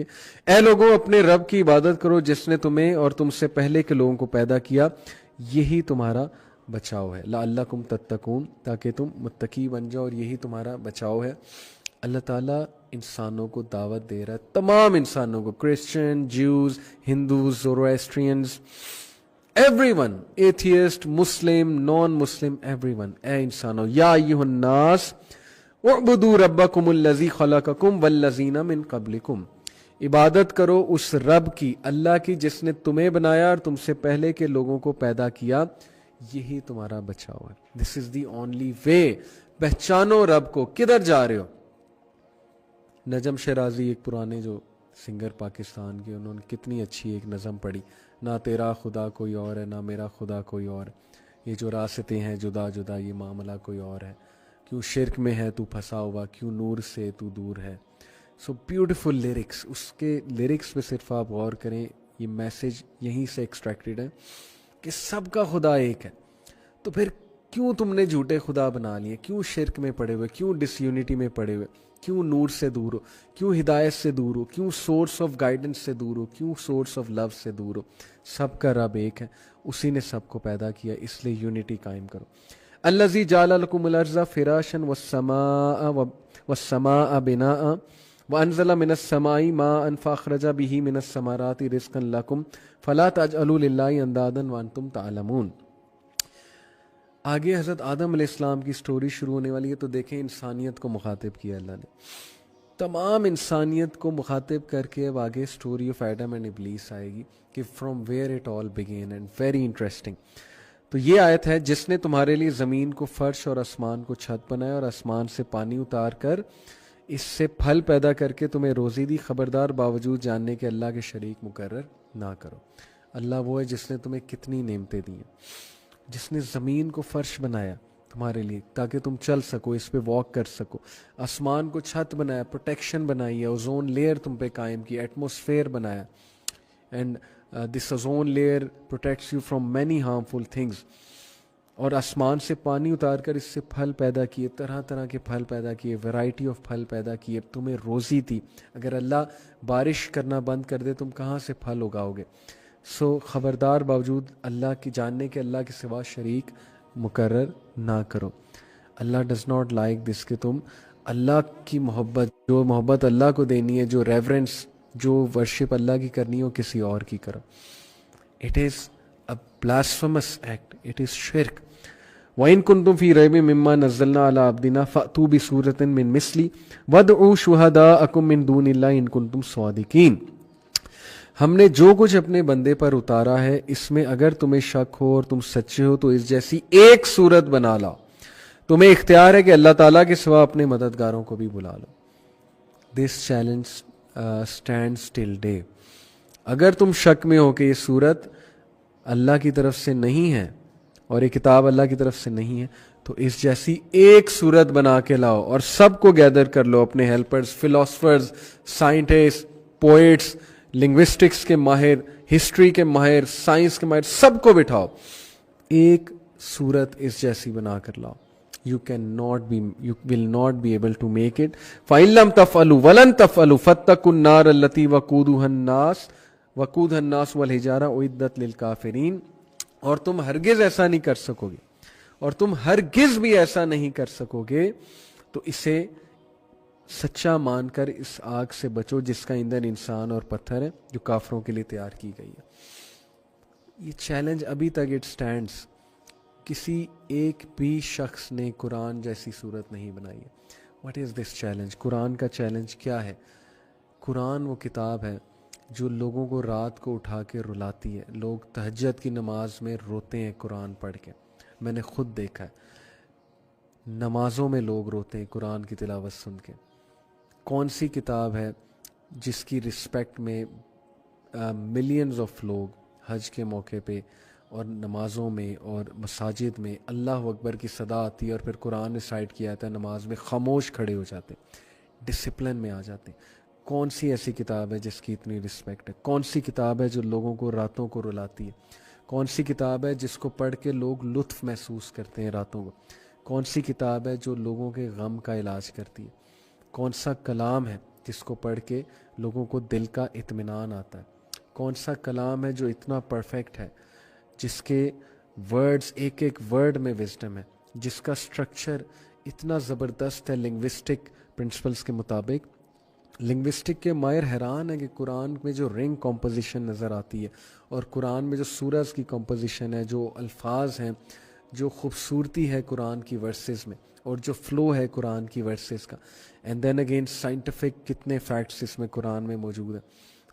کے. اے لوگوں اپنے رب کی عبادت کرو جس نے تمہیں اور تم سے پہلے کے لوگوں کو پیدا کیا, یہی تمہارا بچاؤ ہے. لعلکم تتقون, تاکہ تم متقی بن جاؤ, اور یہی تمہارا بچاؤ ہے. اللہ تعالیٰ انسانوں کو دعوت دے رہا ہے, تمام انسانوں کو, Christians, Jews, Hindus, Zoroastrians, everyone, atheist, Muslim, non Muslim, everyone. اے انسانوں, یا ایھا الناس اعبدوا ربکم الذی خلقکم والذین من قبلکم, عبادت کرو اس رب کی, اللہ کی, جس نے تمہیں بنایا اور تم سے پہلے کے لوگوں کو پیدا کیا, یہی تمہارا بچاؤ ہے. دس از دی اونلی وے. پہچانو رب کو. کدھر جا رہے ہو؟ نجم شیرازی ایک پرانے جو سنگر پاکستان کے, انہوں نے کتنی اچھی ایک نظم پڑھی, نہ تیرا خدا کوئی اور ہے نہ میرا خدا کوئی اور, یہ جو راستے ہیں جدا جدا یہ معاملہ کوئی اور ہے, کیوں شرک میں ہے تو پھنسا ہوا, کیوں نور سے تو دور ہے. So beautiful lyrics. اس کے لیرکس پہ صرف آپ غور کریں, یہ میسج یہیں سے ایکسٹریکٹڈ ہے کہ سب کا خدا ایک ہے. تو پھر کیوں تم نے جھوٹے خدا بنا لیے, کیوں شرک میں پڑے ہوئے, کیوں ڈس یونٹی میں پڑے ہوئے, کیوں نور سے دور ہو, کیوں ہدایت سے دور ہو, کیوں سورس آف گائیڈنس سے دور ہو, کیوں سورس آف لو سے دور ہو. سب کا رب ایک ہے, اسی نے سب کو پیدا کیا, اس لیے یونٹی قائم کرو. الذی جعل لکم الارض فراشا والسماء بناء وانزل من السماء ماء فاخرج به من الثمرات رزقا لکم فلا تجعلوا للہ اندادا وانتم تعلمون. آگے حضرت آدم علیہ السلام کی سٹوری شروع ہونے والی ہے, تو دیکھیں انسانیت کو مخاطب کیا اللہ نے, تمام انسانیت کو مخاطب کر کے. اب آگے سٹوری آف ایڈم اینڈ ابلیس آئے گی کہ from where it all begin, and very interesting. تو یہ آیت ہے, جس نے تمہارے لیے زمین کو فرش اور آسمان کو چھت بنایا, اور آسمان سے پانی اتار کر اس سے پھل پیدا کر کے تمہیں روزی دی, خبردار باوجود جاننے کے اللہ کے شریک مقرر نہ کرو. اللہ وہ ہے جس نے تمہیں کتنی نعمتیں دی ہیں, جس نے زمین کو فرش بنایا تمہارے لیے تاکہ تم چل سکو, اس پہ واک کر سکو. آسمان کو چھت بنایا, پروٹیکشن بنائی ہے, اوزون لیئر تم پہ قائم کی, ایٹماسفیئر بنایا, and this ozone layer protects you from many harmful things. اور آسمان سے پانی اتار کر اس سے پھل پیدا کیے, طرح طرح کے پھل پیدا کیے, ویرائٹی آف پھل پیدا کیے, تمہیں روزی دی. اگر اللہ بارش کرنا بند کر دے تم کہاں سے پھل اگاؤ گے؟ سو خبردار باوجود اللہ کی جاننے کے اللہ کے سوا شریک مقرر نہ کرو. اللہ ڈز ناٹ لائک دس کہ تم اللہ کی محبت, جو محبت اللہ کو دینی ہے, جو ریورنس, جو ورشپ اللہ کی کرنی ہو, کسی اور کی کرو. It is a blasphemous act, it is شرک. وَإِن كُنتُمْ فِي رَيْبٍ مِّمَّا نَزَّلْنَا عَلَىٰ عَبْدِنَا فَأْتُوا بِسُورَةٍ مِّن مِّثْلِهِ وَادْعُوا شُهَدَاءَكُم مِّن دُونِ اللَّهِ إِن كُنتُمْ صَادِقِينَ. ہم نے جو کچھ اپنے بندے پر اتارا ہے, اس میں اگر تمہیں شک ہو اور تم سچے ہو تو اس جیسی ایک صورت بنا لاؤ. تمہیں اختیار ہے کہ اللہ تعالیٰ کے سوا اپنے مددگاروں کو بھی بلا لو. This challenge stands till day. اگر تم شک میں ہو کہ یہ صورت اللہ کی طرف سے نہیں ہے اور یہ کتاب اللہ کی طرف سے نہیں ہے, تو اس جیسی ایک صورت بنا کے لاؤ اور سب کو گیدر کر لو, اپنے helpers, philosophers, scientist, poets, linguistics کے ماہر, ہسٹری کے ماہر, سائنس کے ماہر, سب کو بٹھاؤ, ایک صورت اس جیسی بنا کر لاؤ. You will not be able to make it. فَإِن لَّمْ تَفْعَلُوا وَلَن تَفْعَلُوا فَاتَّقُوا النَّارَ الَّتِي وَقُودُهَا النَّاسُ وَالْحِجَارَةُ أُعِدَّتْ لِلْكَافِرِينَ. اور تم ہرگز ایسا نہیں کر سکو گے, اور تم ہرگز بھی ایسا نہیں کر سکو گے, تو اسے سچا مان کر اس آگ سے بچو جس کا ایندھن انسان اور پتھر ہے, جو کافروں کے لیے تیار کی گئی ہے. یہ چیلنج ابھی تک اٹ سٹینڈز. کسی ایک بھی شخص نے قرآن جیسی صورت نہیں بنائی ہے. What is this challenge? قرآن کا چیلنج کیا ہے؟ قرآن وہ کتاب ہے جو لوگوں کو رات کو اٹھا کے رلاتی ہے. لوگ تہجد کی نماز میں روتے ہیں قرآن پڑھ کے, میں نے خود دیکھا ہے. نمازوں میں لوگ روتے ہیں قرآن کی تلاوت سن کے. کون سی کتاب ہے جس کی رسپیکٹ میں ملینز آف لوگ حج کے موقع پہ اور نمازوں میں اور مساجد میں اللہ اکبر کی صدا آتی ہے اور پھر قرآن ریسائٹ کیا جاتا ہے, نماز میں خاموش کھڑے ہو جاتے ہیں, ڈسپلن میں آ جاتے ہیں. کون سی ایسی کتاب ہے جس کی اتنی رسپیکٹ ہے؟ کون سی کتاب ہے جو لوگوں کو راتوں کو رلاتی ہے؟ کون سی کتاب ہے جس کو پڑھ کے لوگ لطف محسوس کرتے ہیں راتوں کو؟ کون سی کتاب ہے جو لوگوں کے غم کا علاج کرتی ہے؟ کون سا کلام ہے جس کو پڑھ کے لوگوں کو دل کا اطمینان آتا ہے؟ کون سا کلام ہے جو اتنا پرفیکٹ ہے، جس کے ورڈز ایک ایک ورڈ میں وزڈم ہے، جس کا سٹرکچر اتنا زبردست ہے لنگوسٹک پرنسپلز کے مطابق؟ لنگوسٹک کے ماہر حیران ہے کہ قرآن میں جو رنگ کمپوزیشن نظر آتی ہے، اور قرآن میں جو سورز کی کمپوزیشن ہے، جو الفاظ ہیں، جو خوبصورتی ہے قرآن کی ورسز میں، اور جو فلو ہے قرآن کی ورسز کا، اینڈ دین اگین سائنٹیفک کتنے فیکٹس اس میں قرآن میں موجود ہیں،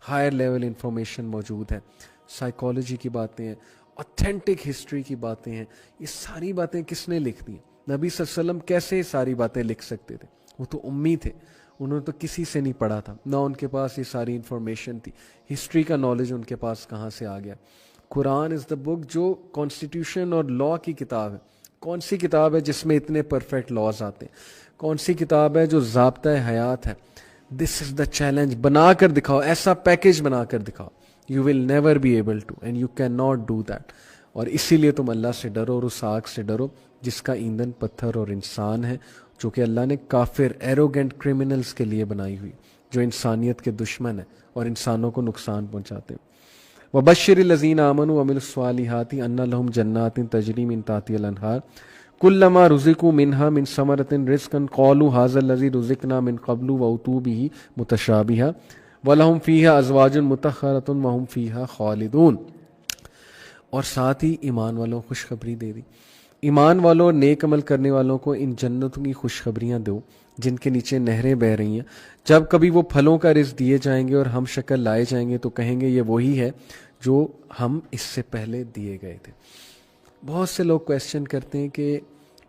ہائر لیول انفارمیشن موجود ہے، سائیکالوجی کی باتیں ہیں، اوتھینٹک ہسٹری کی باتیں ہیں. یہ ساری باتیں کس نے لکھ دی ہیں؟ نبی صلی اللہ علیہ وسلم کیسے یہ ساری باتیں لکھ سکتے تھے؟ وہ تو امی تھے، انہوں نے تو کسی سے نہیں پڑھا تھا، نہ ان کے پاس یہ ساری انفارمیشن تھی. ہسٹری کا نالج ان کے پاس کہاں سے آ گیا؟ قرآن از دا بک جو کانسٹیٹیوشن اور لا کی کتاب ہے. کون سی کتاب ہے جس میں اتنے پرفیکٹ لاز آتے ہیں؟ کون سی کتاب ہے جو ضابطۂ حیات ہے؟ دس از دا چیلنج. بنا کر دکھاؤ، ایسا پیکج بنا کر دکھاؤ. You will never be able to and you cannot do that. اور اسی لیے تم اللہ سے ڈرو اور اس آگ سے ڈرو جس کا ایندھن پتھر اور انسان ہے، جو کہ اللہ نے کافر ایروگنٹ کرمنلز کے لیے بنائی ہوئی، جو انسانیت کے دشمن ہیں اور انسانوں کو نقصان پہنچاتے ہیں. وَبَشِّرِ الَّذِينَ آمَنُوا وَعَمِلُوا الصَّالِحَاتِ أَنَّ لَهُمْ جَنَّاتٍ تَجْرِي مِن تَحْتِهَا الْأَنْهَارُ كُلَّمَا رُزِقُوا مِنْهَا مِن ثَمَرَةٍ رِزْقًا قَالُوا هَٰذَا الَّذِي رُزِقْنَا مِن قَبْلُ وَأُتُوا بِهِ مُتَشَابِهًا وَلَهُمْ فِيهَا أَزْوَاجٌ مُطَهَّرَةٌ وَهُمْ فِيهَا خَالِدُونَ. اور ساتھ ہی ایمان والوں کو خوشخبری دے دی. ایمان والوں، نیک عمل کرنے والوں کو ان جنتوں کی خوشخبریاں دو جن کے نیچے نہریں بہہ رہی ہیں. جب کبھی وہ پھلوں کا رزق دیے جائیں گے اور ہم شکل لائے جائیں گے تو کہیں گے یہ وہی ہے جو ہم اس سے پہلے دیے گئے تھے. بہت سے لوگ کویسچن کرتے ہیں کہ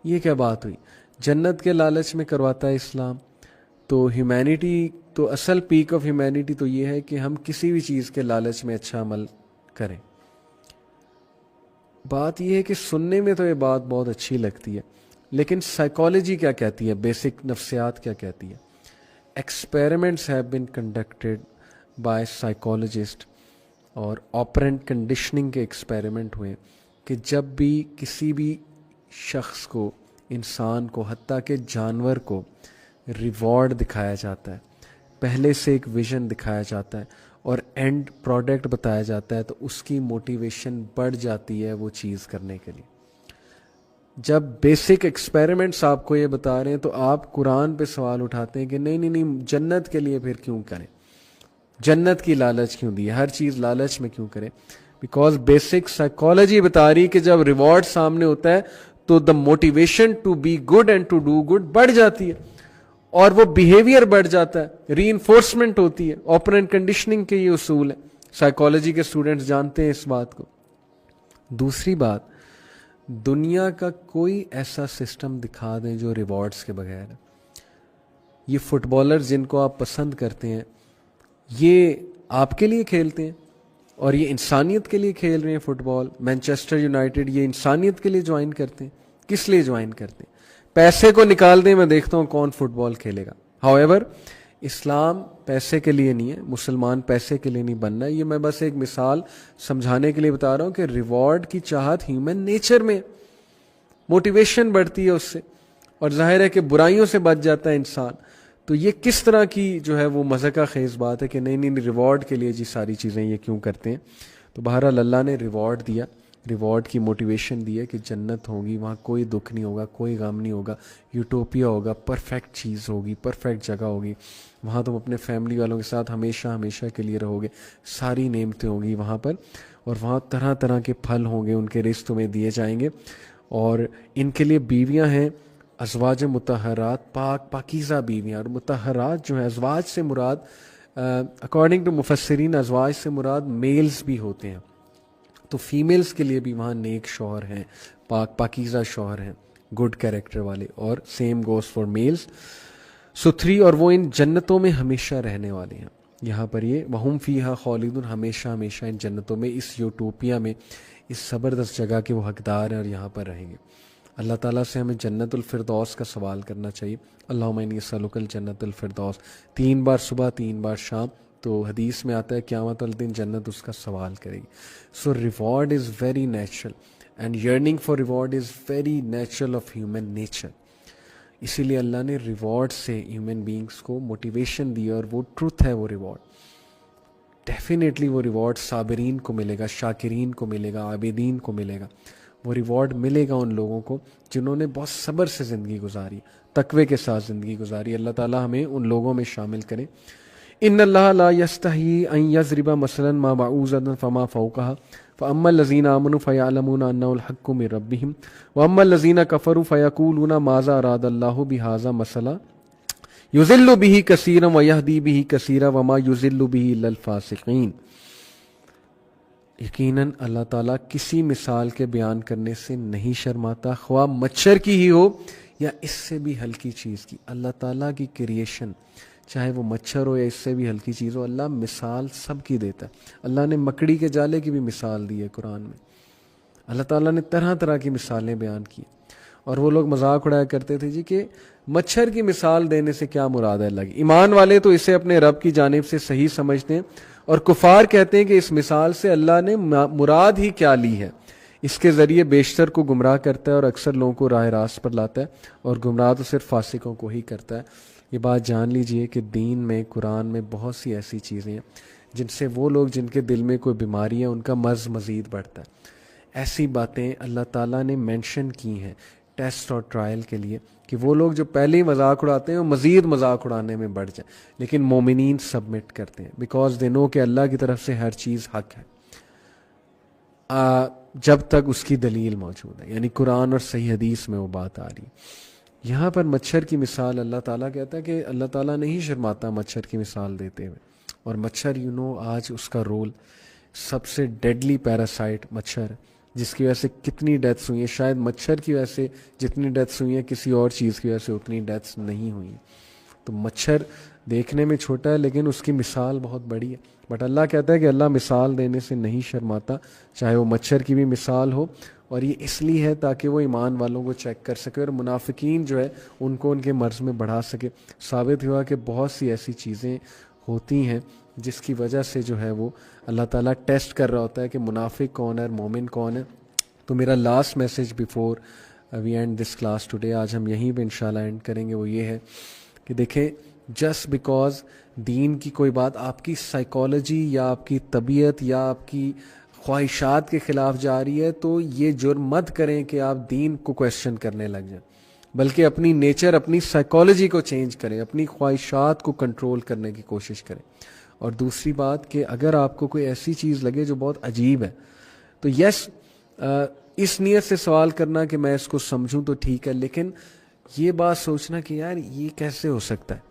یہ کیا بات ہوئی، جنت کے لالچ میں کرواتا ہے اسلام، تو ہیومینٹی تو اصل پیک آف ہیومینٹی تو یہ ہے کہ ہم کسی بھی چیز کے لالچ میں اچھا عمل کریں. بات یہ ہے کہ سننے میں تو یہ بات بہت اچھی لگتی ہے، لیکن سائیکالوجی کیا کہتی ہے، بیسک نفسیات کیا کہتی ہے؟ Experiments have been conducted by psychologist, اور آپرینٹ کنڈیشننگ کے ایکسپیریمنٹ ہوئے کہ جب بھی کسی بھی شخص کو، انسان کو، حتیٰ کہ جانور کو ریوارڈ دکھایا جاتا ہے، پہلے سے ایک ویژن دکھایا جاتا ہے اور اینڈ پروڈکٹ بتایا جاتا ہے، تو اس کی موٹیویشن بڑھ جاتی ہے وہ چیز کرنے کے لیے. جب بیسک ایکسپیریمنٹس آپ کو یہ بتا رہے ہیں تو آپ قرآن پہ سوال اٹھاتے ہیں کہ نہیں نہیں نہیں، جنت کے لیے پھر کیوں کریں؟ جنت کی لالچ کیوں دی؟ ہر چیز لالچ میں کیوں کریں؟ بیکاز بیسک سائیکالوجی بتا رہی کہ جب ریوارڈ سامنے ہوتا ہے تو the motivation to be good and to do good بڑھ جاتی ہے، اور وہ بیہیویئر بڑھ جاتا ہے، ری انفورسمنٹ ہوتی ہے. آپرینٹ کنڈیشننگ کے یہ اصول ہیں، سائیکالوجی کے اسٹوڈنٹس جانتے ہیں اس بات کو. دوسری بات، دنیا کا کوئی ایسا سسٹم دکھا دیں جو ریوارڈز کے بغیر ہے. یہ فٹ بالر جن کو آپ پسند کرتے ہیں، یہ آپ کے لیے کھیلتے ہیں اور یہ انسانیت کے لیے کھیل رہے ہیں فٹ بال. مینچسٹر یونائٹڈ یہ انسانیت کے لیے جوائن کرتے ہیں. کس لیے جوائن کرتے ہیں؟ پیسے کو نکال دیں، میں دیکھتا ہوں کون فٹ بال کھیلے گا. ہاؤیور اسلام پیسے کے لیے نہیں ہے، مسلمان پیسے کے لیے نہیں بننا ہے. یہ میں بس ایک مثال سمجھانے کے لیے بتا رہا ہوں کہ ریوارڈ کی چاہت ہیومن نیچر میں، موٹیویشن بڑھتی ہے اس سے، اور ظاہر ہے کہ برائیوں سے بچ جاتا ہے انسان. تو یہ کس طرح کی جو ہے وہ مذاق خیز بات ہے کہ نہیں نہیں ریوارڈ کے لیے جی ساری چیزیں یہ کیوں کرتے ہیں. تو بہرحال اللہ نے ریوارڈ دیا، ریوارڈ کی موٹیویشن دی ہے کہ جنت ہوگی، وہاں کوئی دکھ نہیں ہوگا، کوئی غم نہیں ہوگا، یوٹوپیا ہوگا، پرفیکٹ چیز ہوگی، پرفیکٹ جگہ ہوگی، وہاں تم اپنے فیملی والوں کے ساتھ ہمیشہ ہمیشہ کے لیے رہو گے، ساری نعمتیں ہوں گی وہاں پر، اور وہاں طرح طرح کے پھل ہوں گے، ان کے رزق تمہیں دیے جائیں گے. اور ان کے لیے بیویاں ہیں ازواج مطہرات، پاک پاکیزہ بیویاں. اور مطہرات جو ہیں، ازواج سے مراد اکارڈنگ ٹو مفسرین ازواج سے مراد میلز بھی ہوتے ہیں، تو فیمیلز کے لیے بھی وہاں نیک شوہر ہیں، پاک پاکیزہ شوہر ہیں، گڈ کیریکٹر والے. اور سیم گوز فار میلز. سو 3، اور وہ ان جنتوں میں ہمیشہ رہنے والے ہیں. یہاں پر یہ وہم فیہا خالدون، ہمیشہ ہمیشہ ان جنتوں میں، اس یوٹوپیا میں، اس زبردست جگہ کے وہ حقدار ہیں اور یہاں پر رہیں گے. اللہ تعالیٰ سے ہمیں جنت الفردوس کا سوال کرنا چاہیے. اللہم انی اسألک الجنت الفردوس، 3 بار صبح 3 بار شام. تو حدیث میں آتا ہے قیامت الدین جنت اس کا سوال کرے گی. So reward is very natural and yearning for reward is very natural of human nature. اسی لیے اللہ نے ریوارڈ سے ہیومن بینگس کو موٹیویشن دی، اور وہ ٹروتھ ہے، وہ ریوارڈ ڈیفینیٹلی وہ ریوارڈ صابرین کو ملے گا، شاکرین کو ملے گا، عابدین کو ملے گا. وہ ریوارڈ ملے گا ان لوگوں کو جنہوں نے بہت صبر سے زندگی گزاری، تقوی کے ساتھ زندگی گزاری. اللہ تعالیٰ ہمیں ان لوگوں میں شامل کرے. ان اللہ لا یستحیی ان یضرب مثلا ما بعوضۃ فما فوقها فاما الذین آمنوا فیعلمون انہ الحق من ربہم واما الذین کفروا فیقولون ماذا اراد اللہ بہذا مثلا یضل بہ کثیرا ویہدی بہ کثیرا وما یضل بہ الا الفاسقین. یقیناً اللہ تعالیٰ کسی مثال کے بیان کرنے سے نہیں شرماتا، خواہ مچھر کی ہی ہو یا اس سے بھی ہلکی چیز کی. اللہ تعالیٰ کی کریشن چاہے وہ مچھر ہو یا اس سے بھی ہلکی چیز ہو، اللہ مثال سب کی دیتا ہے. اللہ نے مکڑی کے جالے کی بھی مثال دی ہے قرآن میں. اللہ تعالیٰ نے طرح طرح کی مثالیں بیان کی، اور وہ لوگ مذاق اڑایا کرتے تھے جی کہ مچھر کی مثال دینے سے کیا مراد ہے اللہ کی. ایمان والے تو اسے اپنے رب کی جانب سے صحیح سمجھتے ہیں، اور کفار کہتے ہیں کہ اس مثال سے اللہ نے مراد ہی کیا لی ہے. اس کے ذریعے بیشتر کو گمراہ کرتا ہے اور اکثر لوگوں کو راہ راست پر لاتا ہے، اور گمراہ تو صرف فاسقوں کو ہی کرتا ہے. یہ بات جان لیجئے کہ دین میں، قرآن میں بہت سی ایسی چیزیں ہیں جن سے وہ لوگ جن کے دل میں کوئی بیماری ہے ان کا مرض مزید بڑھتا ہے. ایسی باتیں اللہ تعالیٰ نے مینشن کی ہیں ٹیسٹ اور ٹرائل کے لیے، کہ وہ لوگ جو پہلے ہی مذاق اڑاتے ہیں وہ مزید مذاق اڑانے میں بڑھ جائیں. لیکن مومنین سبمٹ کرتے ہیں بیکاز دے نو کہ اللہ کی طرف سے ہر چیز حق ہے جب تک اس کی دلیل موجود ہے، یعنی قرآن اور صحیح حدیث میں وہ بات آ رہی ہے. یہاں پر مچھر کی مثال اللہ تعالیٰ کہتا ہے کہ اللہ تعالیٰ نہیں شرماتا مچھر کی مثال دیتے ہوئے. اور مچھر آج اس کا رول سب سے ڈیڈلی پیراسائٹ مچھر، جس کی وجہ سے کتنی ڈیتھس ہوئی ہیں. شاید مچھر کی وجہ سے جتنی ڈیتھس ہوئی ہیں کسی اور چیز کی وجہ سے اتنی ڈیتھس نہیں ہوئی ہیں. تو مچھر دیکھنے میں چھوٹا ہے لیکن اس کی مثال بہت بڑی ہے. بٹ اللہ کہتا ہے کہ اللہ مثال دینے سے نہیں شرماتا، چاہے وہ مچھر کی بھی مثال ہو. اور یہ اس لیے ہے تاکہ وہ ایمان والوں کو چیک کر سکے اور منافقین جو ہے ان کو ان کے مرض میں بڑھا سکے. ثابت ہوا کہ بہت سی ایسی چیزیں ہوتی ہیں جس کی وجہ سے جو ہے وہ اللہ تعالیٰ ٹیسٹ کر رہا ہوتا ہے کہ منافق کون ہے اور مومن کون ہے. تو میرا last message before we end this class today, آج ہم یہیں پہ انشاءاللہ اینڈ کریں گے، وہ یہ ہے کہ دیکھیں جسٹ بیکاز دین کی کوئی بات آپ کی سائیکالوجی یا آپ کی طبیعت یا آپ کی خواہشات کے خلاف جا رہی ہے تو یہ جرم مت کریں کہ آپ دین کو کویسچن کرنے لگ جائیں، بلکہ اپنی نیچر، اپنی سائیکالوجی کو چینج کریں، اپنی خواہشات کو کنٹرول کرنے کی کوشش کریں. اور دوسری بات کہ اگر آپ کو کوئی ایسی چیز لگے جو بہت عجیب ہے تو یس اس نیت سے سوال کرنا کہ میں اس کو سمجھوں تو ٹھیک ہے، لیکن یہ بات سوچنا کہ یار یہ کیسے ہو سکتا ہے.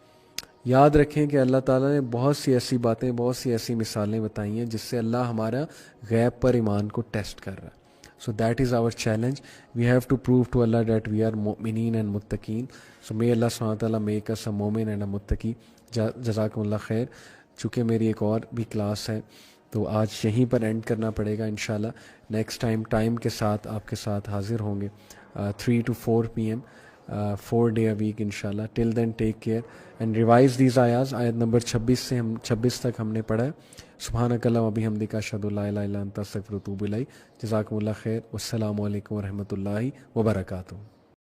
یاد رکھیں کہ اللہ تعالیٰ نے بہت سی ایسی باتیں، بہت سی ایسی مثالیں بتائی ہیں جس سے اللہ ہمارا غیب پر ایمان کو ٹیسٹ کر رہا ہے. So that is our challenge. We have to prove to Allah that we are mu'mineen and muttaqeen. So may Allah subhanahu wa ta'ala make us a mu'min and a muttaqi. جزاکم اللہ خیر. چونکہ میری ایک اور بھی کلاس ہے تو آج یہیں پر اینڈ کرنا پڑے گا. انشاءاللہ نیکسٹ ٹائم کے ساتھ آپ کے ساتھ حاضر ہوں گے 3 to 4 PM 4 day a week انشاءاللہ. Till then take care and revise these ayahs. آیت نمبر 26 تک ہم نے پڑھا ہے. سبحانک اللہم و بحمدک اشہد ان لا الہ الا انت استغفرک و اتوب الیک. جزاکم اللہ خیر. والسلام علیکم ورحمۃ اللہ وبرکاتہ.